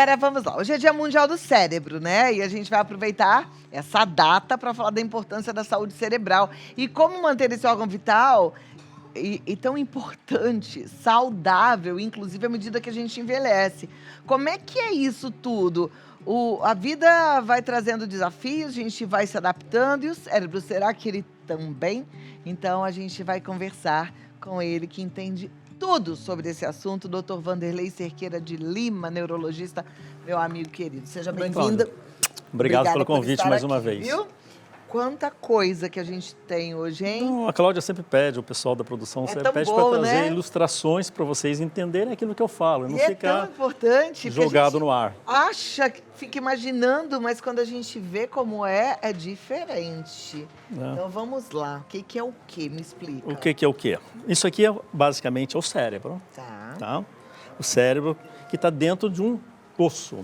Agora vamos lá. Hoje é Dia Mundial do Cérebro, né? E a gente vai aproveitar essa data para falar da importância da saúde cerebral e como manter esse órgão vital e tão importante, saudável, inclusive à medida que a gente envelhece. Como é que é isso tudo? A vida vai trazendo desafios, a gente vai se adaptando e o cérebro, será que ele também? Então a gente vai conversar com ele que entende tudo sobre esse assunto, Dr. Vanderlei Cerqueira de Lima, neurologista, meu amigo querido. Seja bem-vindo. Obrigado pelo por convite estar mais uma aqui, vez. Viu? Quanta coisa que a gente tem hoje, hein? Não, a Cláudia sempre pede, o pessoal da produção sempre tão pede bom, para trazer né? ilustrações para vocês entenderem aquilo que eu falo, e não E é ficar tão importante, porque a jogado gente no ar. acha, fica imaginando, mas quando a gente vê como é diferente. Né? Então vamos lá. O que é o quê? Me explica. O que é o quê? Isso aqui é basicamente o cérebro, tá? O cérebro que está dentro de um osso,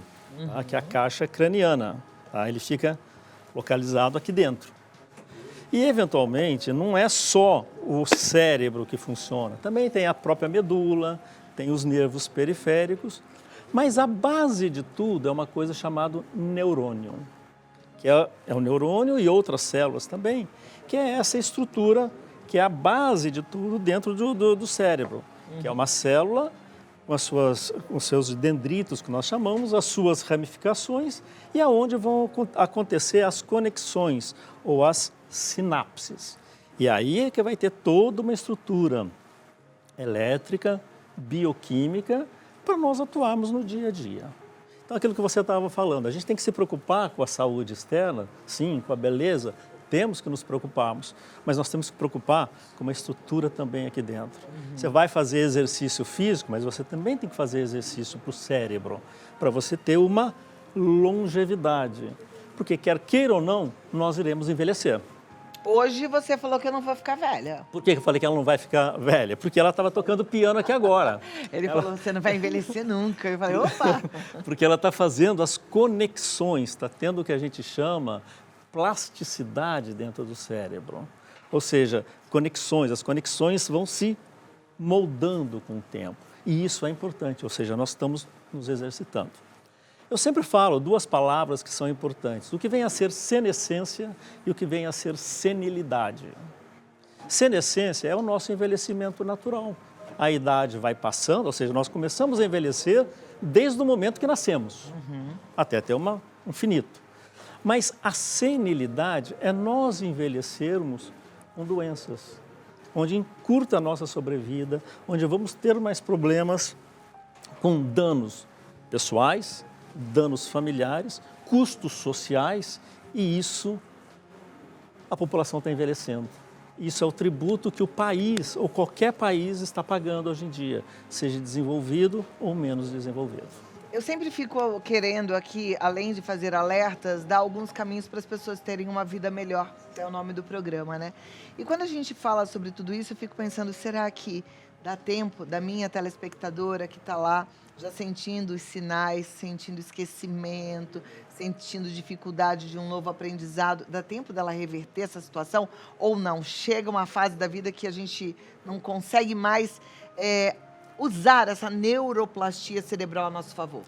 tá? Que é a caixa craniana, tá? Ele fica localizado aqui dentro. E, eventualmente, não é só o cérebro que funciona. Também tem a própria medula, tem os nervos periféricos. Mas a base de tudo é uma coisa chamada neurônio, que é o neurônio e outras células também, que é essa estrutura que é a base de tudo dentro do cérebro, que é uma célula com os seus dendritos, que nós chamamos, as suas ramificações, e aonde vão acontecer as conexões ou as sinapses. E aí é que vai ter toda uma estrutura elétrica, bioquímica, para nós atuarmos no dia a dia. Então, aquilo que você estava falando, a gente tem que se preocupar com a saúde externa, sim, com a beleza, temos que nos preocuparmos, mas nós temos que preocupar com uma estrutura também aqui dentro. Você vai fazer exercício físico, mas você também tem que fazer exercício para o cérebro, para você ter uma longevidade. Porque quer queira ou não, nós iremos envelhecer. Hoje você falou que eu não vou ficar velha. Por que eu falei que ela não vai ficar velha? Porque ela estava tocando piano aqui agora. Ele falou, você não vai envelhecer nunca. Eu falei, opa! Porque ela está fazendo as conexões, está tendo o que a gente chama plasticidade dentro do cérebro. Ou seja, conexões, as conexões vão se moldando com o tempo. E isso é importante, ou seja, nós estamos nos exercitando. Eu sempre falo duas palavras que são importantes, o que vem a ser senescência e o que vem a ser senilidade. Senescência é o nosso envelhecimento natural. A idade vai passando, ou seja, nós começamos a envelhecer desde o momento que nascemos, até ter um finito. Mas a senilidade é nós envelhecermos com doenças, onde encurta a nossa sobrevida, onde vamos ter mais problemas com danos pessoais, danos familiares, custos sociais, e isso a população está envelhecendo. Isso é o tributo que o país, ou qualquer país, está pagando hoje em dia, seja desenvolvido ou menos desenvolvido. Eu sempre fico querendo aqui, além de fazer alertas, dar alguns caminhos para as pessoas terem uma vida melhor, que é o nome do programa, né? E quando a gente fala sobre tudo isso, eu fico pensando, será que dá tempo da minha telespectadora que está lá, já sentindo os sinais, sentindo esquecimento, sentindo dificuldade de um novo aprendizado, dá tempo dela reverter essa situação ou não? Chega uma fase da vida que a gente não consegue mais usar essa neuroplastia cerebral a nosso favor?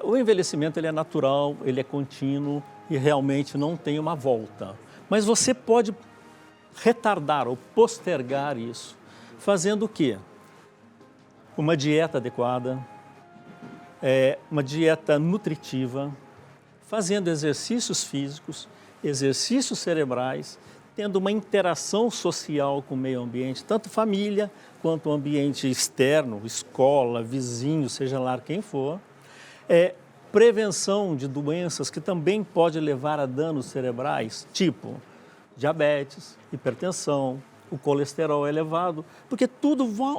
O envelhecimento ele é natural, ele é contínuo e realmente não tem uma volta. Mas você pode retardar ou postergar isso, fazendo o quê? Uma dieta adequada, uma dieta nutritiva, fazendo exercícios físicos, exercícios cerebrais, tendo uma interação social com o meio ambiente, tanto família quanto o ambiente externo, escola, vizinho, seja lá quem for. Prevenção de doenças que também pode levar a danos cerebrais, tipo diabetes, hipertensão, o colesterol elevado, porque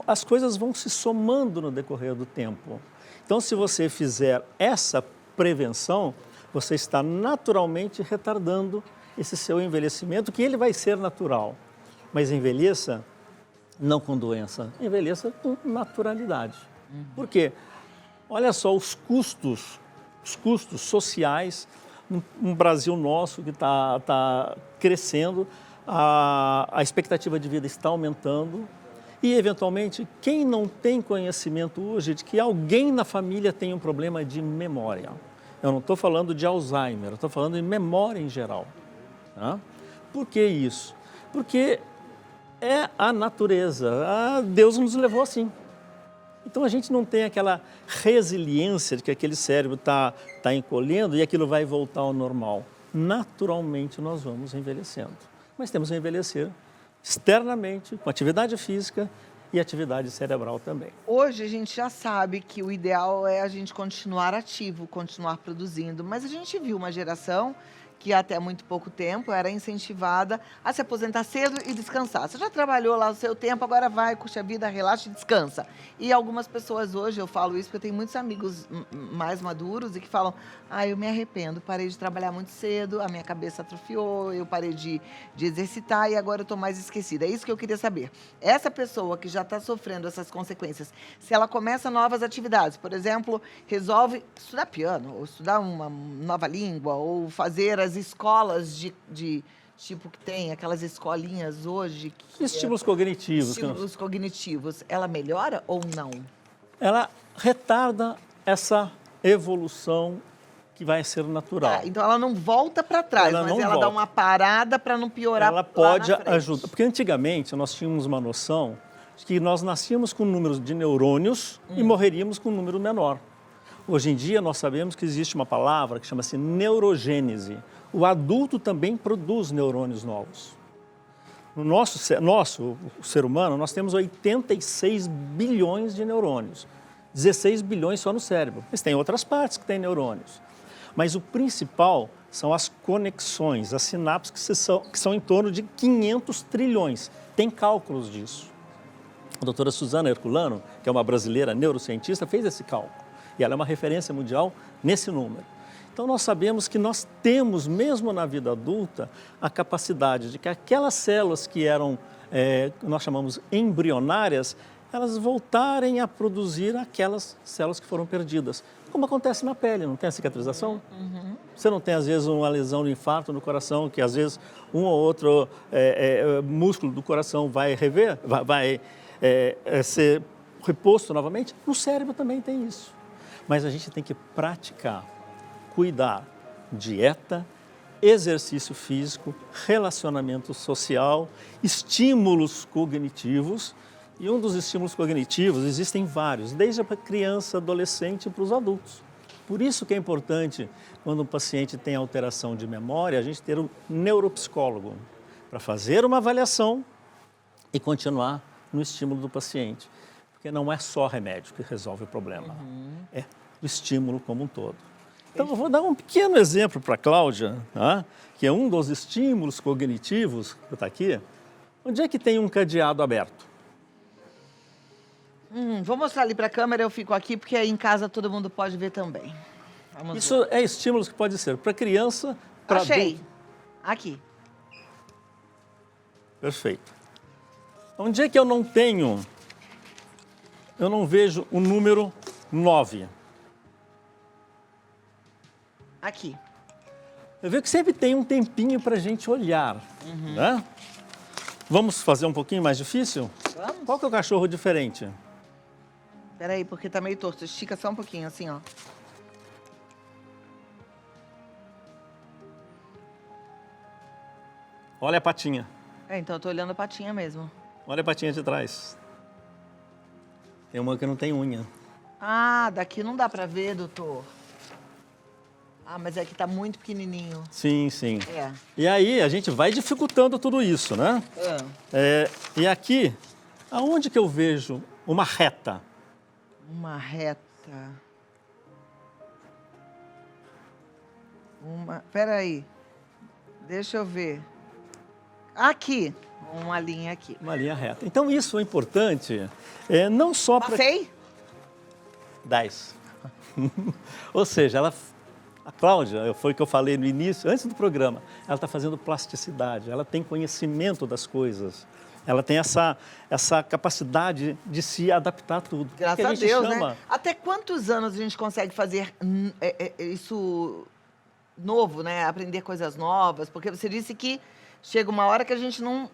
as coisas vão se somando no decorrer do tempo. Então, se você fizer essa prevenção, você está naturalmente retardando esse seu envelhecimento, que ele vai ser natural. Mas envelheça não com doença, envelheça com naturalidade. Por quê? Olha só os custos sociais no Brasil nosso que está crescendo, a expectativa de vida está aumentando E, eventualmente, quem não tem conhecimento hoje de que alguém na família tem um problema de memória? Eu não estou falando de Alzheimer, eu estou falando de memória em geral. Tá? Por que isso? Porque é a natureza. Deus nos levou assim. Então, a gente não tem aquela resiliência de que aquele cérebro está encolhendo e aquilo vai voltar ao normal. Naturalmente, nós vamos envelhecendo. Mas temos que envelhecer externamente, com atividade física e atividade cerebral também. Hoje a gente já sabe que o ideal é a gente continuar ativo, continuar produzindo, mas a gente viu uma geração que até muito pouco tempo era incentivada a se aposentar cedo e descansar. Você já trabalhou lá o seu tempo, agora vai, curte a vida, relaxa e descansa. E algumas pessoas hoje, eu falo isso porque eu tenho muitos amigos mais maduros e que falam, eu me arrependo, parei de trabalhar muito cedo, a minha cabeça atrofiou, eu parei de exercitar e agora eu estou mais esquecida. É isso que eu queria saber. Essa pessoa que já está sofrendo essas consequências, se ela começa novas atividades, por exemplo, resolve estudar piano, ou estudar uma nova língua, ou fazer as escolas de tipo que tem, aquelas escolinhas hoje. Estímulos cognitivos. Estímulos cognitivos. Ela melhora ou não? Ela retarda essa evolução que vai ser natural. Então ela não volta para trás, mas ela dá uma parada para não piorar. Ela pode ajudar. Porque antigamente nós tínhamos uma noção de que nós nascíamos com números de neurônios e morreríamos com um número menor. Hoje em dia nós sabemos que existe uma palavra que chama-se neurogênese. O adulto também produz neurônios novos. No nosso o ser humano, nós temos 86 bilhões de neurônios. 16 bilhões só no cérebro. Mas tem outras partes que têm neurônios. Mas o principal são as conexões, as sinapses que são em torno de 500 trilhões. Tem cálculos disso. A doutora Suzana Herculano, que é uma brasileira neurocientista, fez esse cálculo. E ela é uma referência mundial nesse número. Então, nós sabemos que nós temos, mesmo na vida adulta, a capacidade de que aquelas células que eram, nós chamamos embrionárias, elas voltarem a produzir aquelas células que foram perdidas. Como acontece na pele, não tem a cicatrização? Você não tem, às vezes, uma lesão de infarto no coração, que às vezes um ou outro músculo do coração vai ser reposto novamente? No cérebro também tem isso. Mas a gente tem que praticar, cuidar, dieta, exercício físico, relacionamento social, estímulos cognitivos. E um dos estímulos cognitivos, existem vários, desde a criança, adolescente para os adultos. Por isso que é importante, quando um paciente tem alteração de memória, a gente ter um neuropsicólogo para fazer uma avaliação e continuar no estímulo do paciente. Porque não é só remédio que resolve o problema, é o estímulo como um todo. Então, eu vou dar um pequeno exemplo para a Cláudia, tá? Que é um dos estímulos cognitivos, que está aqui. Onde é que tem um cadeado aberto? Vou mostrar ali para a câmera, eu fico aqui, porque aí em casa todo mundo pode ver também. Isso é estímulos que pode ser para criança, para adulto. Achei. Aqui. Perfeito. Onde é que eu não tenho, eu não vejo o número 9? Aqui. Eu vejo que sempre tem um tempinho para a gente olhar. Né? Vamos fazer um pouquinho mais difícil? Vamos. Qual que é o cachorro diferente? Espera aí, porque tá meio torto. Estica só um pouquinho, assim, ó. Olha a patinha. Então eu tô olhando a patinha mesmo. Olha a patinha de trás. Tem uma que não tem unha. Daqui não dá pra ver, doutor. Mas é que tá muito pequenininho. Sim, sim. É. E aí a gente vai dificultando tudo isso, né? E aqui, aonde que eu vejo uma reta? Uma reta. Pera aí. Deixa eu ver. Aqui. Uma linha aqui. Uma linha reta. Então isso é importante, não só para... Passei? 10. Ou seja, a Cláudia, foi o que eu falei no início, antes do programa, ela está fazendo plasticidade, ela tem conhecimento das coisas, ela tem essa capacidade de se adaptar a tudo. Graças a Deus, né? Até quantos anos a gente consegue fazer isso novo, né? Aprender coisas novas? Porque você disse que chega uma hora que a gente não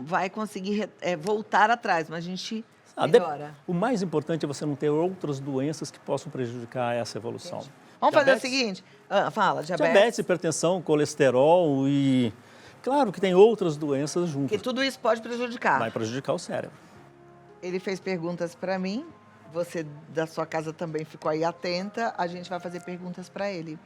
vai conseguir voltar atrás, mas a gente melhora. O mais importante é você não ter outras doenças que possam prejudicar essa evolução. Entendi. Vamos fazer o seguinte, fala, diabetes, hipertensão, colesterol e... Claro que tem outras doenças juntas. Que tudo isso pode prejudicar. Vai prejudicar o cérebro. Ele fez perguntas para mim, você da sua casa também ficou aí atenta, a gente vai fazer perguntas para ele.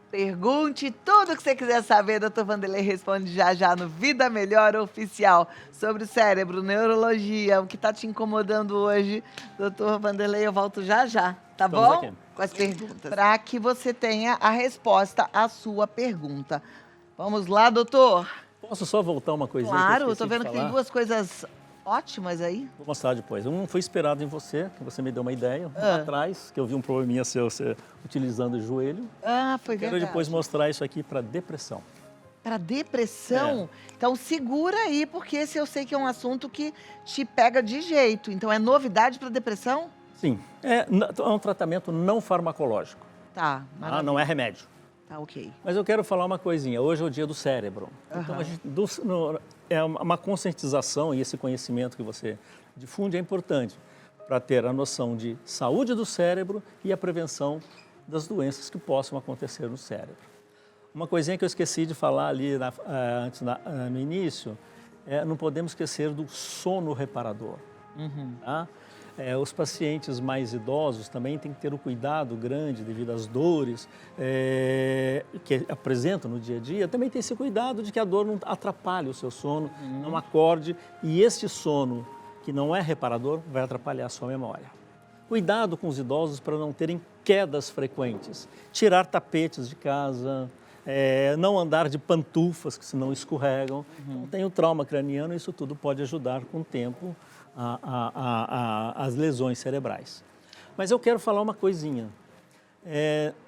Pergunte tudo que você quiser saber, doutor Vanderlei responde já no Vida Melhor Oficial, sobre o cérebro, neurologia, o que está te incomodando hoje. Doutor Vanderlei, eu volto já, tá Estamos bom? Aqui. Com as perguntas. Para que você tenha a resposta à sua pergunta. Vamos lá, doutor? Posso só voltar uma coisinha? Claro, eu tô vendo que tem duas coisas ótimas aí. Vou mostrar depois. Um foi inspirado em você, que você me deu uma ideia lá atrás, que eu vi um probleminha seu você utilizando o joelho. Foi verdade. Quero depois mostrar isso aqui para depressão. Para depressão? Então segura aí, porque esse eu sei que é um assunto que te pega de jeito. Então é novidade para depressão? Sim, é um tratamento não farmacológico. Tá, não é remédio. Tá, ok. Mas eu quero falar uma coisinha. Hoje é o dia do cérebro. Então, é uma conscientização e esse conhecimento que você difunde é importante para ter a noção de saúde do cérebro e a prevenção das doenças que possam acontecer no cérebro. Uma coisinha que eu esqueci de falar ali no início, não podemos esquecer do sono reparador. Tá? Os pacientes mais idosos também têm que ter um cuidado grande devido às dores que apresentam no dia a dia. Também tem esse cuidado de que a dor não atrapalhe o seu sono, não acorde. E este sono, que não é reparador, vai atrapalhar a sua memória. Cuidado com os idosos para não terem quedas frequentes. Tirar tapetes de casa, não andar de pantufas, que senão escorregam. Não tem o trauma craniano, isso tudo pode ajudar com o tempo as lesões cerebrais. Mas eu quero falar uma coisinha.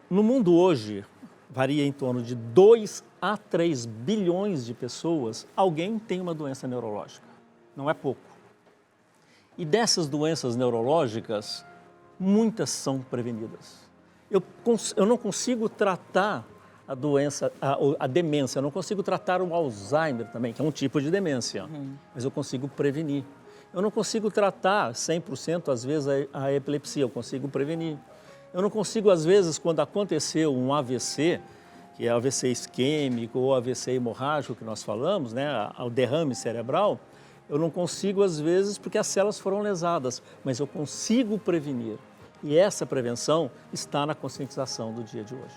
No mundo hoje, varia em torno de 2 a 3 bilhões de pessoas, alguém tem uma doença neurológica. Não é pouco. E dessas doenças neurológicas, muitas são prevenidas. Eu não consigo tratar a doença, a demência, eu não consigo tratar o Alzheimer também, que é um tipo de demência, mas eu consigo prevenir. Eu não consigo tratar 100%, às vezes, a epilepsia, eu consigo prevenir. Eu não consigo, às vezes, quando aconteceu um AVC, que é AVC isquêmico ou AVC hemorrágico que nós falamos, né, o derrame cerebral, eu não consigo, às vezes, porque as células foram lesadas, mas eu consigo prevenir. E essa prevenção está na conscientização do dia de hoje.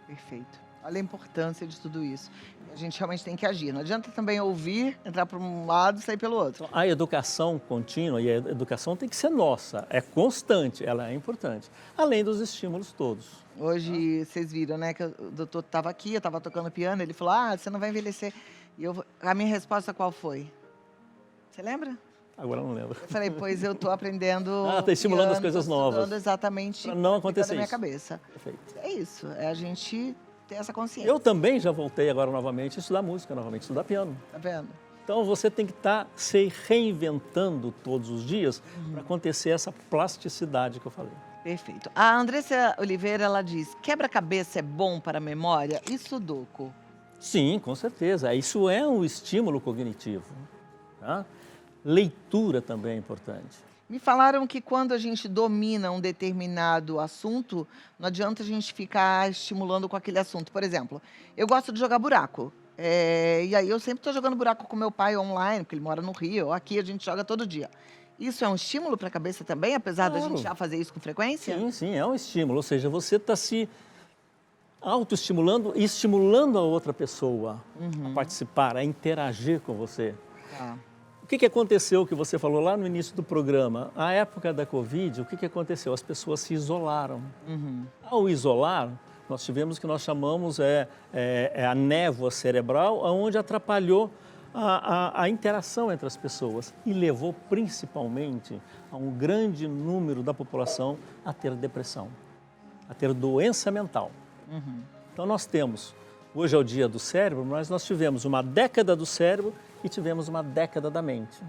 Perfeito. Olha a importância de tudo isso. A gente realmente tem que agir. Não adianta também ouvir, entrar por um lado e sair pelo outro. A educação contínua e a educação tem que ser nossa, é constante, ela é importante, além dos estímulos todos. Hoje, vocês viram, né, que o doutor estava aqui, eu estava tocando piano, ele falou, você não vai envelhecer. E a minha resposta qual foi? Você lembra? Agora eu não lembro. Eu falei, pois eu estou aprendendo está estimulando piano, as coisas novas. Exatamente para não acontecer na minha isso. cabeça. Perfeito. É isso, é a gente ter essa consciência. Eu também já voltei agora novamente a estudar música, novamente, estudar piano. Tá vendo? Então você tem que estar se reinventando todos os dias para acontecer essa plasticidade que eu falei. Perfeito. A Andressa Oliveira, ela diz, quebra-cabeça é bom para a memória e sudoku? Sim, com certeza. Isso é um estímulo cognitivo. Tá? Leitura também é importante. Me falaram que quando a gente domina um determinado assunto, não adianta a gente ficar estimulando com aquele assunto. Por exemplo, eu gosto de jogar buraco. E aí eu sempre estou jogando buraco com meu pai online, porque ele mora no Rio. Aqui a gente joga todo dia. Isso é um estímulo para a cabeça também, apesar da gente já fazer isso com frequência? Sim, sim, é um estímulo. Ou seja, você está se autoestimulando e estimulando a outra pessoa a participar, a interagir com você. Tá. O que aconteceu que você falou lá no início do programa? A época da Covid, o que aconteceu? As pessoas se isolaram. Ao isolar, nós tivemos o que nós chamamos a névoa cerebral, onde atrapalhou a interação entre as pessoas e levou principalmente a um grande número da população a ter depressão, a ter doença mental. Então nós temos, hoje é o dia do cérebro, mas nós tivemos uma década do cérebro e tivemos uma década da mente.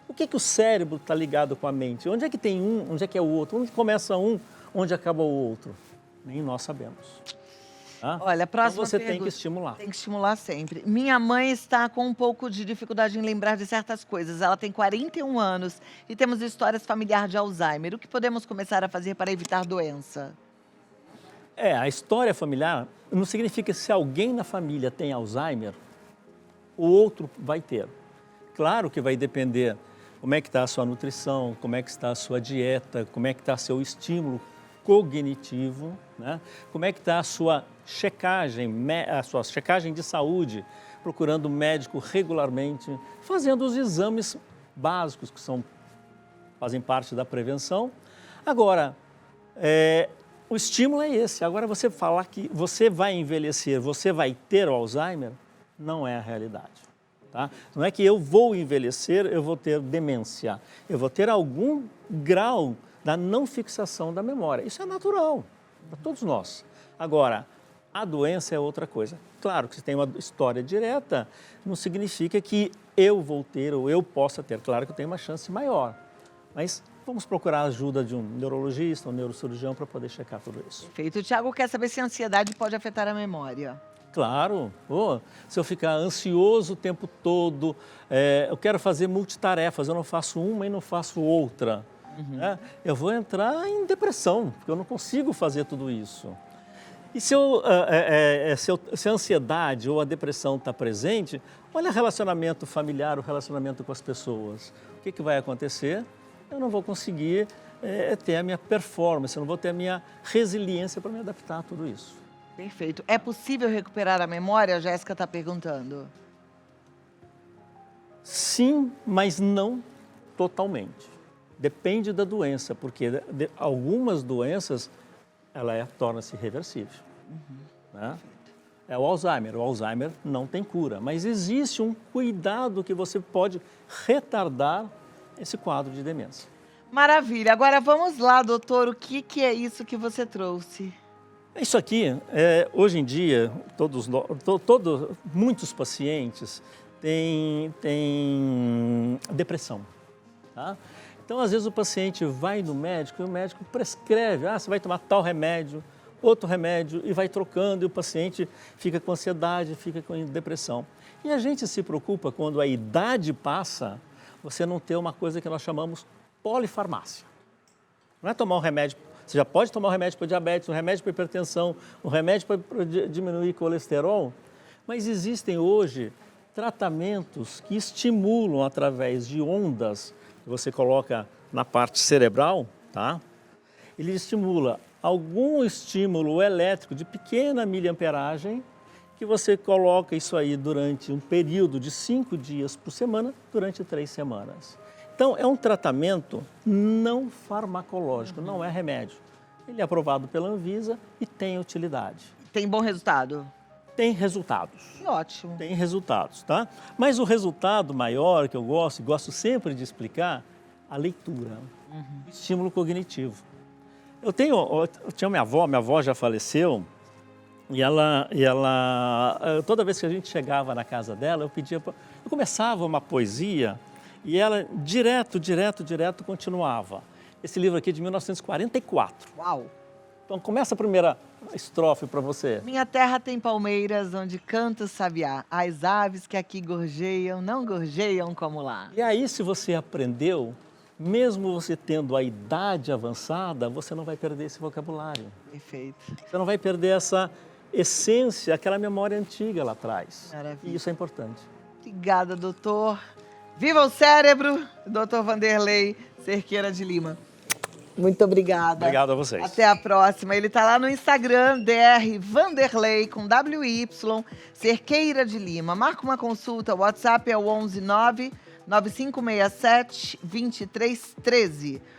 O que o cérebro está ligado com a mente? Onde é que tem um, onde é que é o outro? Onde começa um, onde acaba o outro? Nem nós sabemos. Tá? Olha, próxima então você pergunta. tem que estimular. Tem que estimular sempre. Minha mãe está com um pouco de dificuldade em lembrar de certas coisas. Ela tem 41 anos e temos histórias familiares de Alzheimer. O que podemos começar a fazer para evitar doença? A história familiar não significa que se alguém na família tem Alzheimer, o outro vai ter. Claro que vai depender como é que está a sua nutrição, como é que está a sua dieta, como é que está seu estímulo cognitivo, né? Como é que está a sua checagem de saúde, procurando médico regularmente, fazendo os exames básicos que fazem parte da prevenção. Agora, o estímulo é esse. Agora, você falar que você vai envelhecer, você vai ter o Alzheimer, não é a realidade. Tá? Não é que eu vou envelhecer, eu vou ter demência. Eu vou ter algum grau da não fixação da memória. Isso é natural para todos nós. Agora, a doença é outra coisa. Claro que se tem uma história direta, não significa que eu vou ter ou eu possa ter. Claro que eu tenho uma chance maior. Mas vamos procurar a ajuda de um neurologista, um neurocirurgião para poder checar tudo isso. Perfeito. O Tiago quer saber se a ansiedade pode afetar a memória. Claro. Se eu ficar ansioso o tempo todo, eu quero fazer multitarefas, eu não faço uma e não faço outra. Eu vou entrar em depressão, porque eu não consigo fazer tudo isso. E se a ansiedade ou a depressão está presente, olha o relacionamento familiar, o relacionamento com as pessoas. O que vai acontecer? Eu não vou conseguir ter a minha performance, eu não vou ter a minha resiliência para me adaptar a tudo isso. Perfeito. É possível recuperar a memória? A Jéssica está perguntando. Sim, mas não totalmente. Depende da doença, porque algumas doenças, ela torna-se reversível. Né? É o Alzheimer. O Alzheimer não tem cura, mas existe um cuidado que você pode retardar esse quadro de demência. Maravilha. Agora vamos lá, doutor. O que é isso que você trouxe? Isso aqui, hoje em dia, muitos pacientes têm depressão. Tá? Então, às vezes, o paciente vai no médico e o médico prescreve, você vai tomar tal remédio, outro remédio, e vai trocando, e o paciente fica com ansiedade, fica com depressão. E a gente se preocupa quando a idade passa, você não ter uma coisa que nós chamamos polifarmácia. Não é tomar um remédio. Você já pode tomar um remédio para diabetes, um remédio para hipertensão, um remédio para diminuir colesterol, mas existem hoje tratamentos que estimulam através de ondas que você coloca na parte cerebral, tá? Ele estimula algum estímulo elétrico de pequena miliamperagem que você coloca isso aí durante um período de 5 dias por semana, durante 3 semanas. Então, é um tratamento não farmacológico, não é remédio. Ele é aprovado pela Anvisa e tem utilidade. Tem bom resultado? Tem resultados. Ótimo. Tem resultados, tá? Mas o resultado maior que eu gosto sempre de explicar, a leitura, o estímulo cognitivo. Eu tinha minha avó já faleceu, e ela toda vez que a gente chegava na casa dela, eu começava uma poesia, e ela direto continuava. Esse livro aqui é de 1944. Uau! Então começa a primeira estrofe para você. Minha terra tem palmeiras onde canta o sabiá. As aves que aqui gorjeiam, não gorjeiam como lá. E aí, se você aprendeu, mesmo você tendo a idade avançada, você não vai perder esse vocabulário. Perfeito. Você não vai perder essa essência, aquela memória antiga lá atrás. Maravilha. E isso é importante. Obrigada, doutor. Viva o cérebro, doutor Vanderlei Cerqueira de Lima. Muito obrigada. Obrigado a vocês. Até a próxima. Ele está lá no Instagram, Dr. Vanderlei, com WY, Cerqueira de Lima. Marca uma consulta, o WhatsApp é o 11 9 9567 2313.